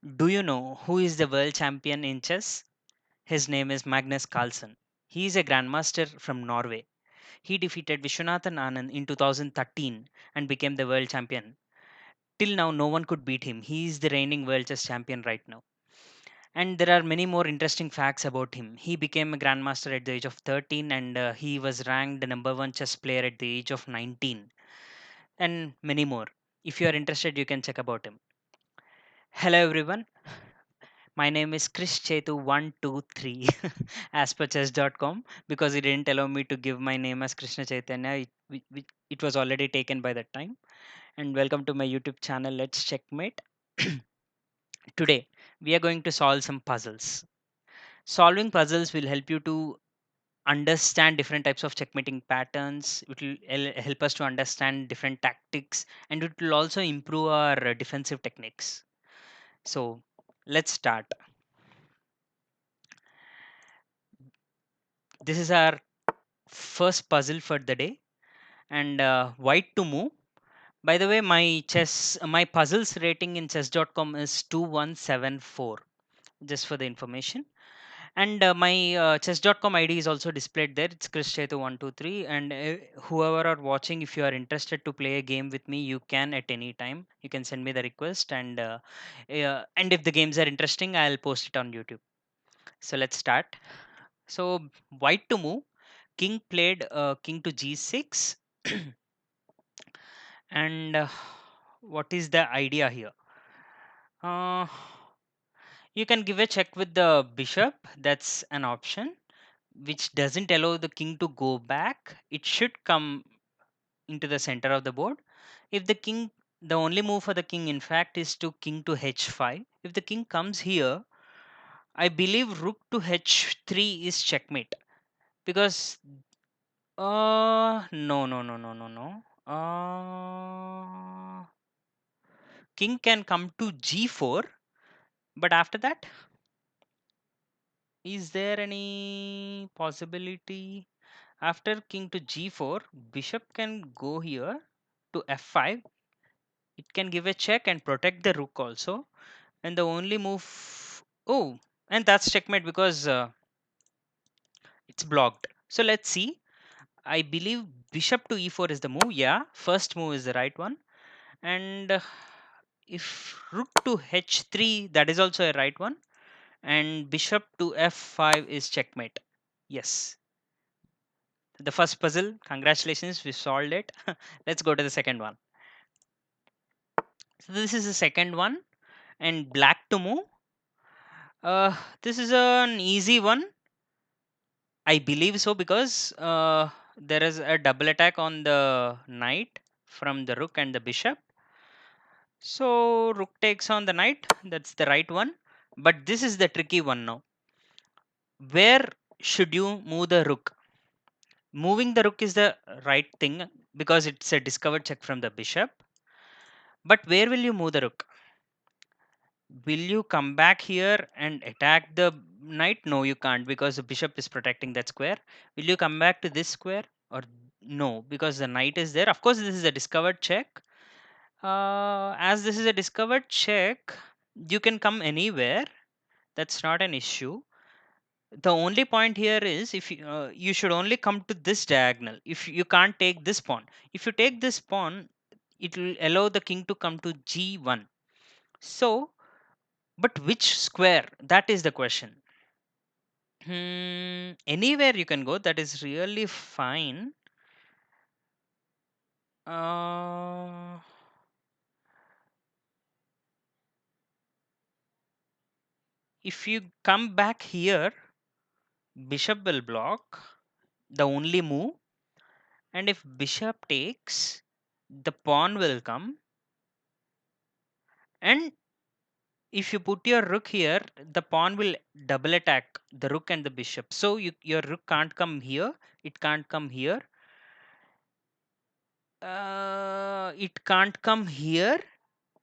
Do you know who is the world champion in chess? His name is Magnus Carlsen. He is a grandmaster from Norway. He defeated Vishwanathan Anand in 2013 and became the world champion. Till now, no one could beat him. He is the reigning world chess champion right now. And there are many more interesting facts about him. He became a grandmaster at the age of 13 and he was ranked the number one chess player at the age of 19 and many more. If you are interested, you can check about him. Hello everyone. My name is Chris Chetu123 as per chess.com because it didn't allow me to give my name as Krishna Chaitanya. It was already taken by that time. And welcome to my YouTube channel. Let's checkmate. Today, we are going to solve some puzzles. Solving puzzles will help you to understand different types of checkmating patterns. It will help us to understand different tactics and it will also improve our defensive techniques. So, let's start. This is our first puzzle for the day and white to move. By the way, my puzzles rating in chess.com is 2174, just for the information. And my chess.com ID is also displayed there. It's Chris123. And whoever are watching, if you are interested to play a game with me, you can at any time. You can send me the request, and if the games are interesting, I'll post it on YouTube. So let's start. So white to move. King played king to g6. And what is the idea here? Uh, you can give a check with the bishop. That's an option which doesn't allow the king to go back. It should come into the center of the board. If the king, the only move for the king, in fact, is to king to h5. If the king comes here, I believe rook to h3 is checkmate because no. King can come to g4, but after that, is there any possibility? After king to g4, bishop can go here to f5. It can give a check and protect the rook also. And the only move, oh, and that's checkmate because it's blocked. So let's see. I believe bishop to e4 is the move. Yeah, first move is the right one. And if rook to h3, that is also a right one. And bishop to f5 is checkmate. Yes, the first puzzle. Congratulations, we solved it. Let's go to the second one. So this is the second one, and black to move. This is an easy one. I believe so because there is a double attack on the knight from the rook and the bishop. So rook takes on the knight. That's the right one. But this is the tricky one now. Where should you move the rook? Moving the rook is the right thing because it's a discovered check from the bishop. But where will you move the rook? Will you come back here and attack the knight? No, you can't because the bishop is protecting that square. Will you come back to this square? Or no, because the knight is there. Of course, this is a discovered check. As this is a discovered check, you can come anywhere. That's not an issue. The only point here is if you should only come to this diagonal. If you can't take this pawn, if you take this pawn, it will allow the king to come to g1. So, but which square? That is the question. Anywhere you can go. That is really fine. Uh, if you come back here, bishop will block the only move, and if bishop takes, the pawn will come, and if you put your rook here, the pawn will double attack the rook and the bishop. So your rook can't come here. It can't come here. It can't come here.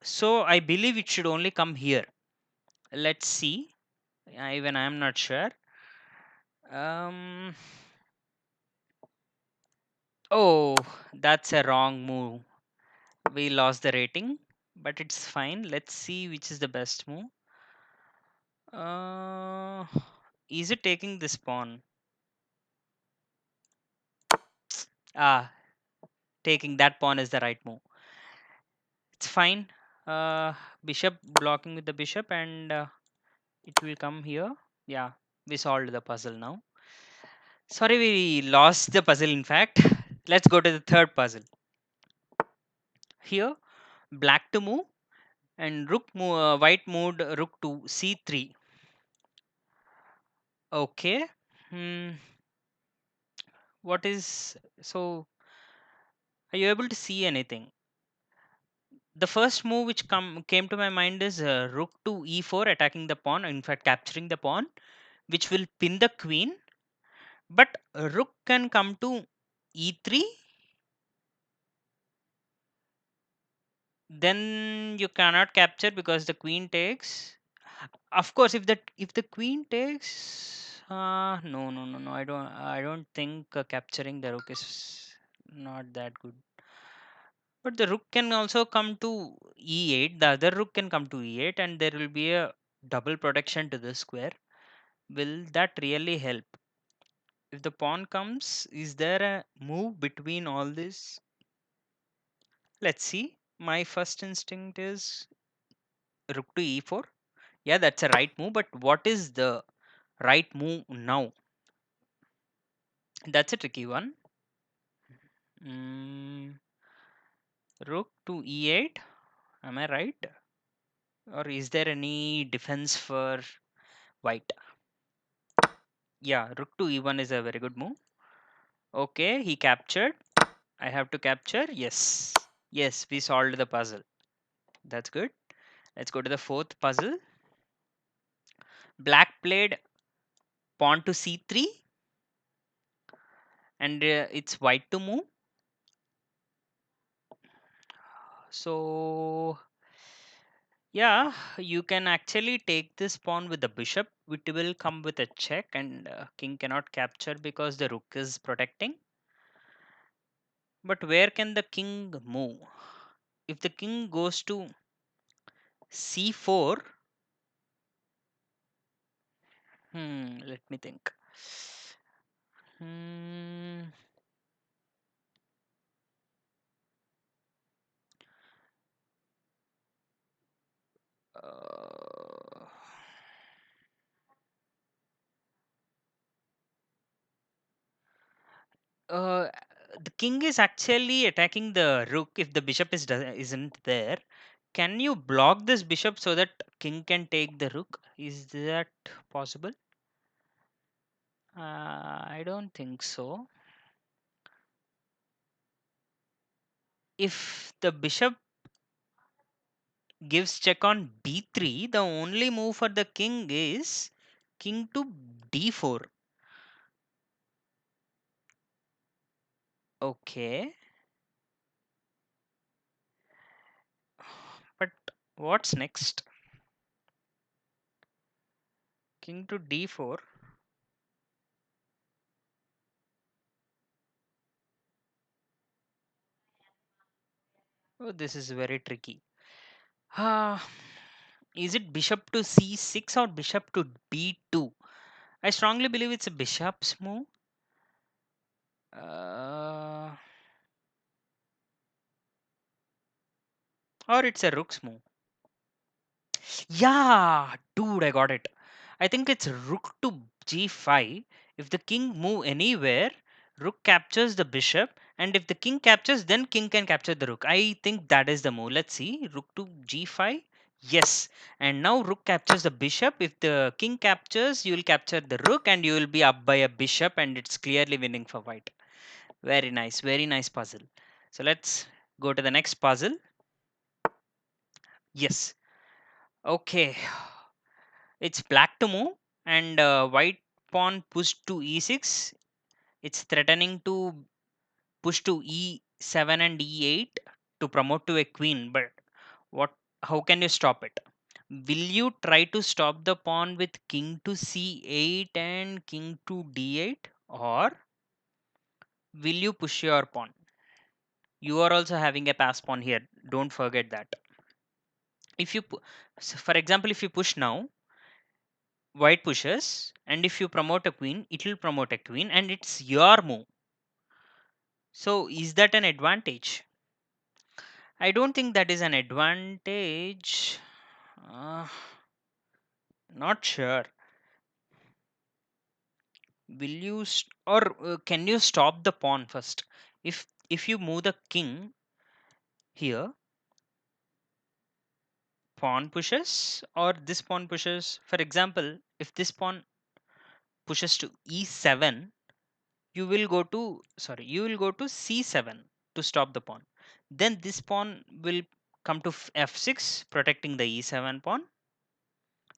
So I believe it should only come here. Let's see. Even I am not sure. Um, oh, that's a wrong move. We lost the rating, but it's fine. Let's see which is the best move. Uh, is it taking this pawn? Ah, taking that pawn is the right move. It's fine. Uh, Bishop blocking with the bishop, and it will come here. Yeah, we solved the puzzle now. Sorry, we lost the puzzle. In fact, let's go to the third puzzle. Here, black to move, and white moved rook to c3. Okay. Hmm. What is so? Are you able to see anything? The first move which came to my mind is rook to e4, attacking the pawn. In fact, capturing the pawn, which will pin the queen. But rook can come to e3. Then you cannot capture because the queen takes. Of course, if the queen takes, no. I don't think capturing the rook is not that good. But the rook can also come to e8. The other rook can come to e8, and there will be a double protection to the square. Will that really help? If the pawn comes, is there a move between all this? Let's see. My first instinct is rook to e4. Yeah, that's a right move. But what is the right move now? That's a tricky one. Mm, rook to e8. Am I right? Or is there any defense for white? Yeah, rook to e1 is a very good move. Okay, he captured. I have to capture. Yes. Yes, we solved the puzzle. That's good. Let's go to the fourth puzzle. Black played pawn to c3, and it's white to move. So, yeah, you can actually take this pawn with the bishop. It will come with a check, and king cannot capture because the rook is protecting. But where can the king move? If the king goes to c4, let me think. Hmm, uh, uh, the king is actually attacking the rook if the bishop isn't there. Can you block this bishop so that king can take the rook? Is that possible? I don't think so. If the bishop gives check on b3, the only move for the king is king to d4. Okay, but what's next? King to d4. Oh, this is very tricky. Ah, is it bishop to c6 or bishop to b2? I strongly believe it's a bishop's move. Uh, or it's a rook's move. Yeah, dude, I got it. I think it's rook to g5. If the king move anywhere, rook captures the bishop, and if the king captures, then king can capture the rook. I think that is the move. Let's see. Rook to g5. Yes. And now rook captures the bishop. If the king captures, you will capture the rook, and you will be up by a bishop, and it's clearly winning for white. Very nice. Very nice puzzle. So let's go to the next puzzle. Yes. Okay. It's black to move, and white pawn pushed to e6. It's threatening to push to e7 and e8 to promote to a queen. But what? How can you stop it? Will you try to stop the pawn with king to c8 and king to d8, or will you push your pawn? You are also having a pass pawn here. Don't forget that. If you, for example, if you push now, white pushes, and if you promote a queen, it will promote a queen, and it's your move. So is that an advantage? I don't think that is an advantage. uh, Not sure. Will you or can you stop the pawn first? If you move the king here, pawn pushes, or this pawn pushes. For example, if this pawn pushes to e7, you will go to c7 to stop the pawn. Then this pawn will come to f6, protecting the e7 pawn,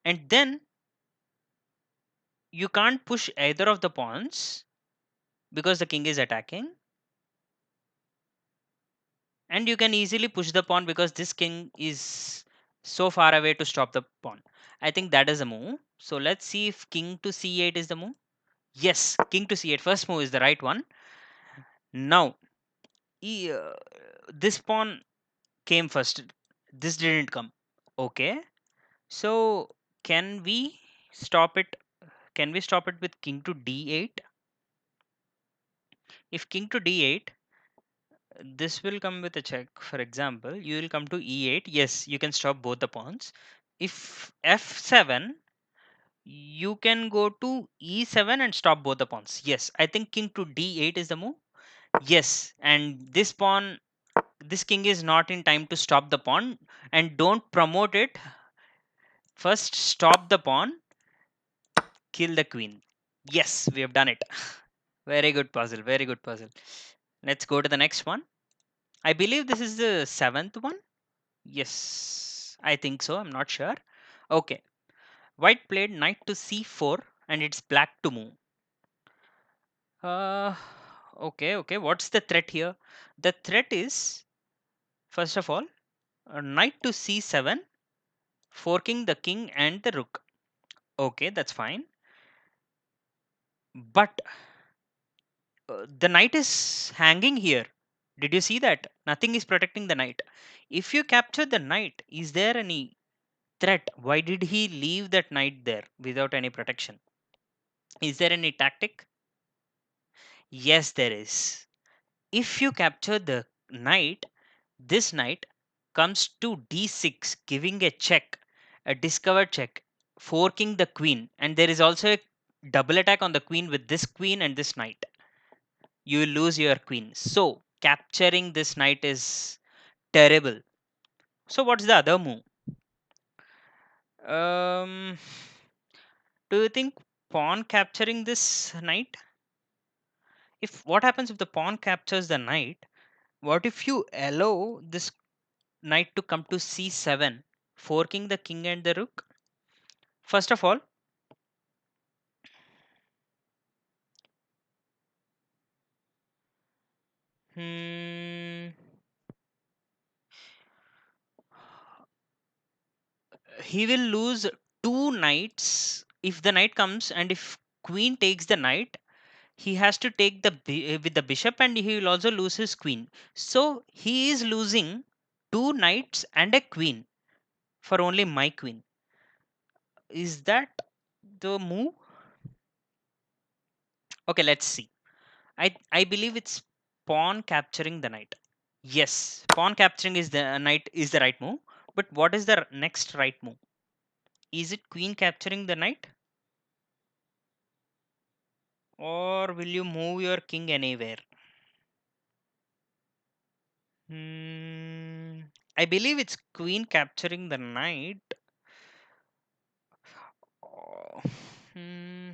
and then you can't push either of the pawns because the king is attacking, and you can easily push the pawn because this king is so far away to stop the pawn. I think that is a move. So let's see if king to c8 is the move. Yes, king to c8, first move is the right one. Now, e- uh, this pawn came first. This didn't come. Okay. So can we stop it? Can we stop it with king to d8? If king to d8, this will come with a check. For example, you will come to e8. Yes, you can stop both the pawns. If f7, you can go to e7 and stop both the pawns. Yes, I think king to d8 is the move. Yes, and this king is not in time to stop the pawn, and don't promote it. First, stop the pawn, kill the queen. Yes, we have done it. Very good puzzle. Very good puzzle. Let's go to the next one. I believe this is the seventh one. Yes, I think so. I'm not sure. Okay. White played knight to c4, and it's black to move. Uh, okay. What's the threat here? The threat is, first of all, knight to c7, forking the king and the rook. Okay, that's fine. But the knight is hanging here. Did you see that? Nothing is protecting the knight. If you capture the knight, is there any threat? Why did he leave that knight there without any protection? Is there any tactic? Yes, there is. If you capture the knight, this knight comes to d6, giving a check, a discovered check, forking the queen, and there is also a double attack on the queen with this queen and this knight. You will lose your queen. So, capturing this knight is terrible. So, what's the other move? Um, do you think pawn capturing this knight? If what happens if the pawn captures the knight? What if you allow this knight to come to c7, forking the king and the rook? First of all, hmm, he will lose two knights if the knight comes, and if queen takes the knight, he has to take with the bishop, and he will also lose his queen. So he is losing two knights and a queen for only my queen. Is that the move? Okay, let's see. I believe it's pawn capturing the knight. Yes, pawn capturing is the knight is the right move. But what is the next right move? Is it queen capturing the knight, or will you move your king anywhere? Hmm, I believe it's queen capturing the knight. Oh, hmm.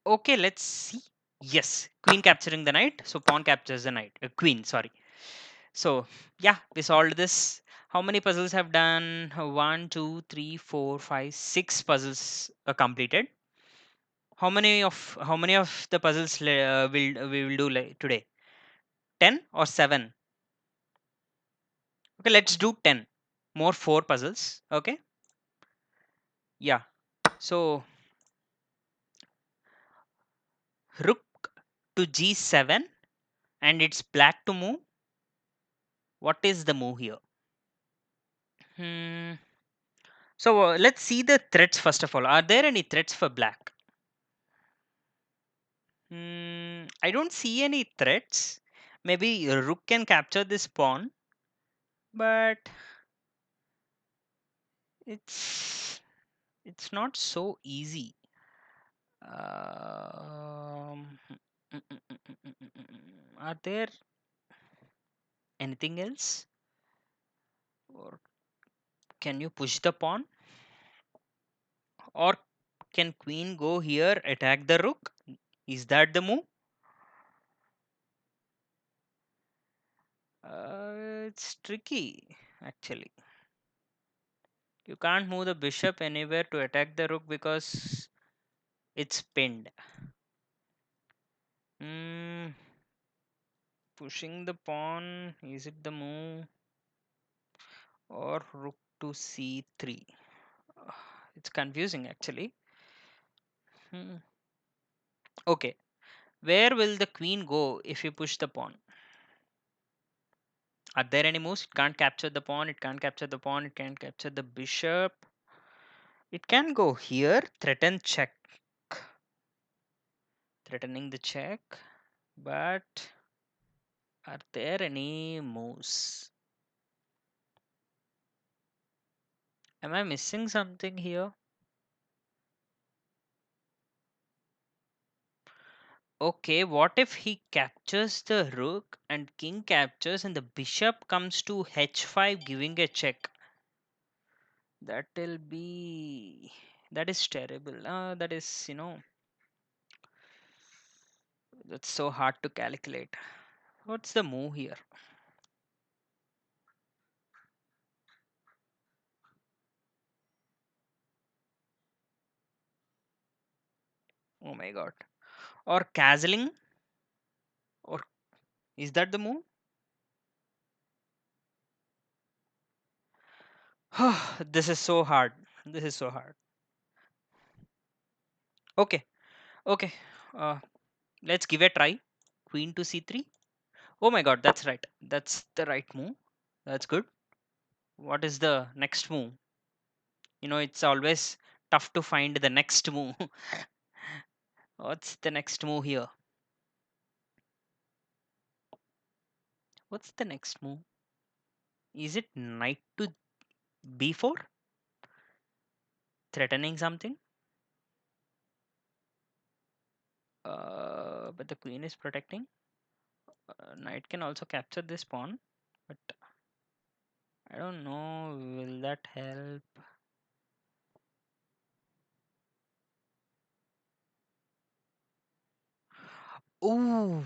Okay, let's see. Yes, queen capturing the knight. So pawn captures the knight. Queen, sorry. So yeah, we solved this. How many puzzles have done? One, two, three, four, five, six puzzles completed. How many of the puzzles will we will do today? 10 or 7? Okay, let's do 10. More 4 puzzles. Okay. Yeah. So rook to g7, and it's black to move. What is the move here? Hmm. So let's see the threats first of all. Are there any threats for black? I don't see any threats. Maybe a rook can capture this pawn, but it's it's not so easy. Are there anything else, or can you push the pawn, or can queen go here attack the rook? Is that the move? It's tricky actually. You can't move the bishop anywhere to attack the rook because it's pinned. Mm, Pushing the pawn, is it the move? Or rook to c3? Uh, It's confusing actually. Hmm. Okay, where will the queen go if you push the pawn? Are there any moves? It can't capture the pawn, it can't capture the pawn, it can't capture the bishop. It can go here, threaten check, threatening the check, but are there any moves? Am I missing something here? Okay, what if he captures the rook and king captures and the bishop comes to h5 giving a check? That'll be, that is terrible. That is, that's so hard to calculate. What's the move here? Oh my god. Or castling? Or is that the move? This is so hard. This is so hard. Okay, okay. Uh, let's give a try. Queen to c3. Oh my god, that's right. That's the right move. That's good. What is the next move? It's always tough to find the next move. What's the next move here? What's the next move? Is it knight to b4? Threatening something? But the queen is protecting. Knight can also capture this pawn, but I don't know. Will that help? Ooh,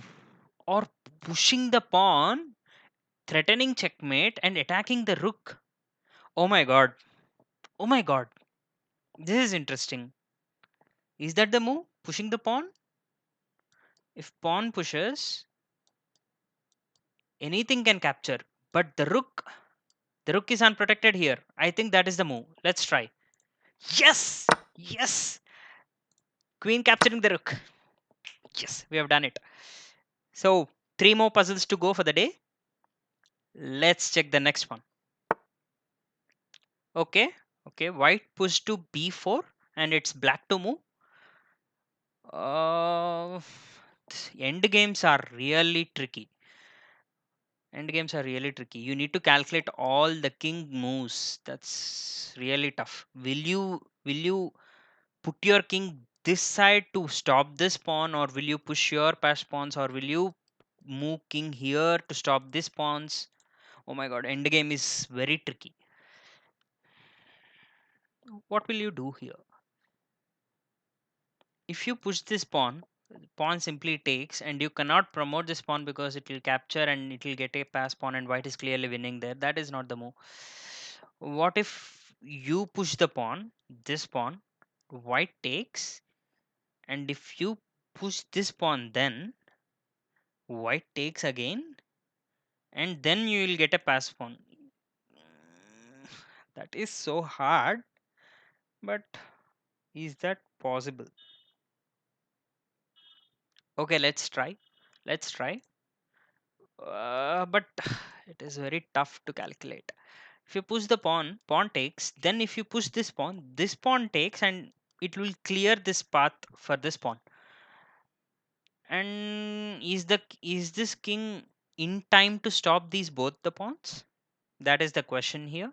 or pushing the pawn, threatening checkmate, and attacking the rook. Oh my god. Oh my god. This is interesting. Is that the move? Pushing the pawn? If pawn pushes, anything can capture. But the rook is unprotected here. I think that is the move. Let's try. Yes! Yes! Queen capturing the rook. Yes, we have done it. So, three more puzzles to go for the day. Let's check the next one. Okay, okay. White push to b4 and it's black to move. Uh, End games are really tricky. End games are really tricky. You need to calculate all the king moves. That's really tough. Will you put your king this side to stop this pawn, or will you push your past pawns, or will you move king here to stop this pawns? Oh my god, end game is very tricky. What will you do here? If you push this pawn simply takes, and you cannot promote this pawn because it will capture and it will get a pass pawn, and white is clearly winning there. That is not the move. What if you push the pawn, this pawn, white takes, and if you push this pawn, then white takes again, and then you will get a pass pawn. That is so hard, but is that possible? Okay, let's try. Let's try. But it is very tough to calculate. If you push the pawn, pawn takes. Then if you push this pawn takes, and it will clear this path for this pawn. And is this king in time to stop these both the pawns? That is the question here.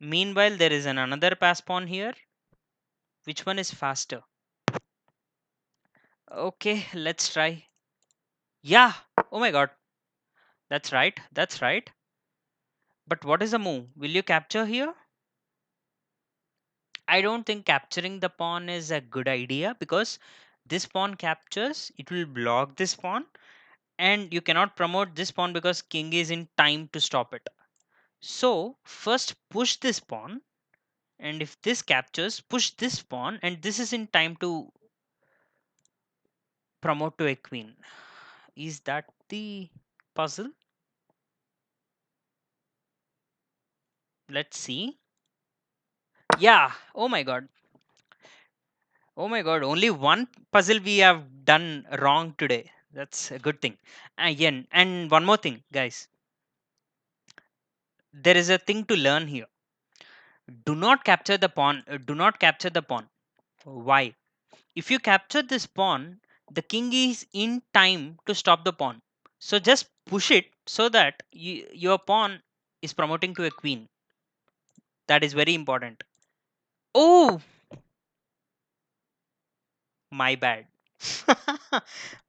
Meanwhile, there is another pass pawn here. Which one is faster? Okay, let's try. Yeah. Oh my god. That's right. That's right. But what is the move? Will you capture here? I don't think capturing the pawn is a good idea, because this pawn captures, it will block this pawn, and you cannot promote this pawn because king is in time to stop it. So first push this pawn, and if this captures, push this pawn, and this is in time to promote to a queen. Is that the puzzle? Let's see. Yeah. Oh my god. Oh my god. Only one puzzle we have done wrong today. That's a good thing. Again, and one more thing, guys. There is a thing to learn here. Do not capture the pawn. Do not capture the pawn. Why? If you capture this pawn, the king is in time to stop the pawn. So just push it so that your pawn is promoting to a queen. That is very important. Oh, my bad.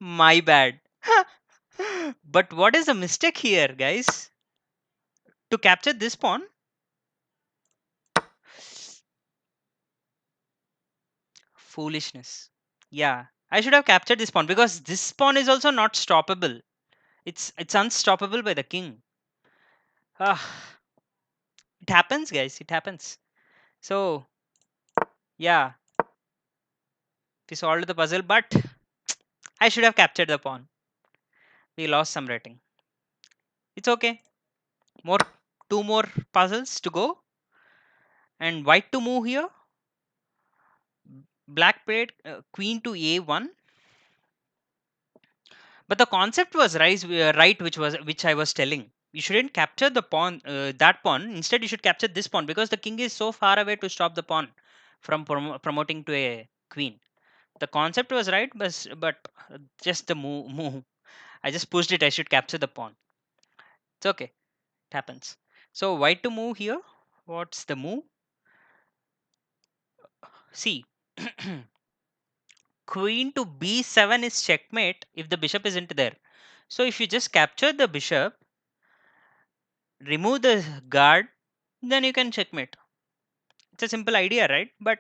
My bad. But what is the mistake here, guys? To capture this pawn? Foolishness. Yeah, I should have captured this pawn, because this pawn is also not stoppable. It's unstoppable by the king. Ah, it happens, guys. It happens. So yeah, we solved the puzzle, but I should have captured the pawn. We lost some rating. It's okay. More, two more puzzles to go, and white to move here. Black played queen to a1, but the concept was right, which I was telling. You shouldn't capture the pawn, that pawn. Instead, you should capture this pawn, because the king is so far away to stop the pawn from promoting to a queen. The concept was right, but just the move. I just pushed it. I should capture the pawn. It's okay. It happens. So white to move here. What's the move? See, queen to b7 is checkmate if the bishop isn't there. So if you just capture the bishop, remove the guard, then you can checkmate. It's a simple idea, right? But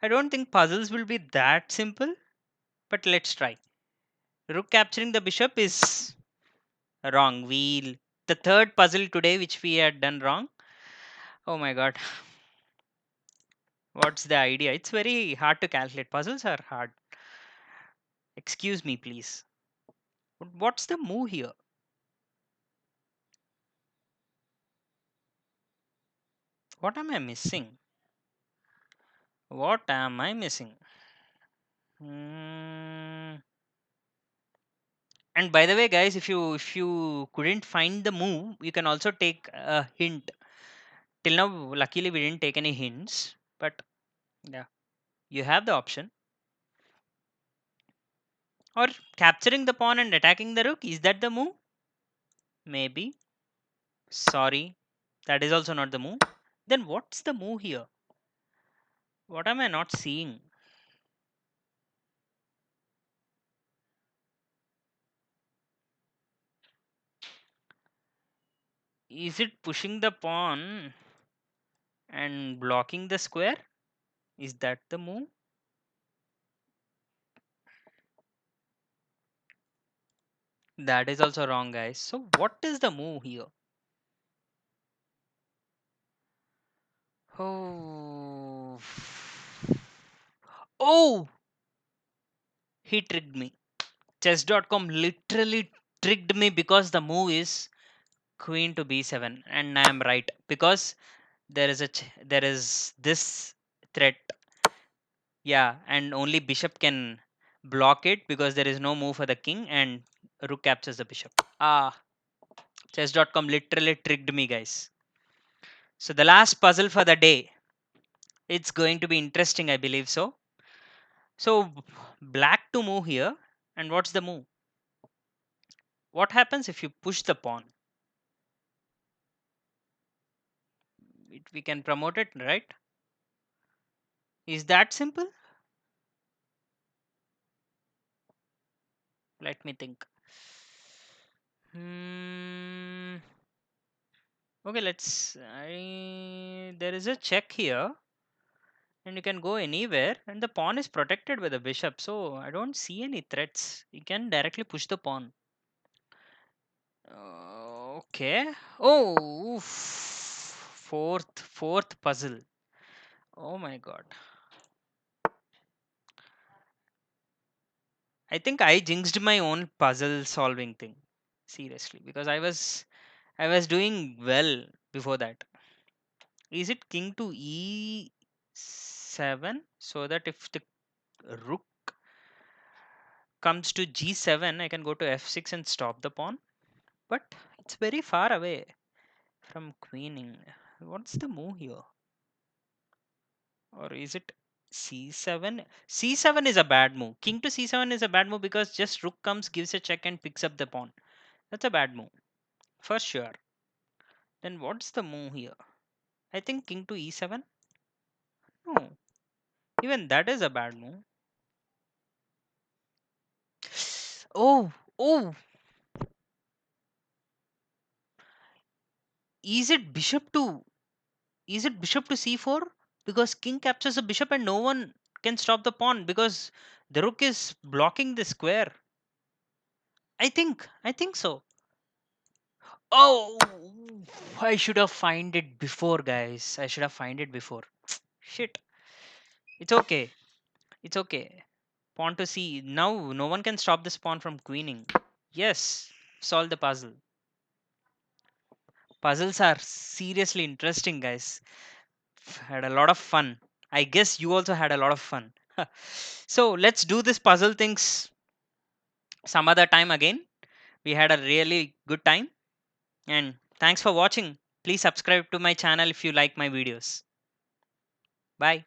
I don't think puzzles will be that simple. But let's try. Rook capturing the bishop is wrong. The third puzzle today which we had done wrong. Oh my god. What's the idea? It's very hard to calculate. Puzzles are hard. Excuse me, please. What's the move here? What am I missing? What am I missing? Hmm. And by the way, guys, if you couldn't find the move, you can also take a hint. Till now, luckily we didn't take any hints, but yeah, you have the option. Or capturing the pawn and attacking the rook. Is that the move? Maybe. Sorry, that is also not the move. Then what's the move here? What am I not seeing? Is it pushing the pawn and blocking the square? Is that the move? That is also wrong, guys. So what is the move here? Oh, oh, he tricked me. Chess.com literally tricked me, because the move is queen to b7, and I am right, because there is this threat. Yeah, and only bishop can block it, because there is no move for the king, and rook captures the bishop. Ah, Chess.com literally tricked me, guys. So the last puzzle for the day. It's going to be interesting, I believe so. So black to move here, and what's the move? What happens if you push the pawn? We can promote it, right? Is that simple? Let me think. Hmm. Okay, there is a check here, and you can go anywhere, and the pawn is protected by the bishop. So I don't see any threats. You can directly push the pawn. Okay. Oh, fourth puzzle. Oh my god. I think I jinxed my own puzzle solving thing. Seriously, because I was doing well before that. Is it king to e7 so that if the rook comes to g7 I can go to f6 and stop the pawn? But it's very far away from queening. What's the move here? Or is it c7? C7 is a bad move. King to c7 is a bad move because just rook comes, gives a check, and picks up the pawn. That's a bad move for sure. Then what's the move here? I think king to e7. No, even that is a bad move. Oh, oh, is it bishop to c4? Because king captures a bishop and no one can stop the pawn because the rook is blocking the square. I think so. Oh, I should have find it before, guys. I should have find it before. Shit. It's okay. It's okay. Pawn to c. Now no one can stop this pawn from queening. Yes. Solve the puzzle. Puzzles are seriously interesting, guys. Had a lot of fun. I guess you also had a lot of fun. So let's do this puzzle things some other time again. We had a really good time, and thanks for watching. Please subscribe to my channel if you like my videos. Bye.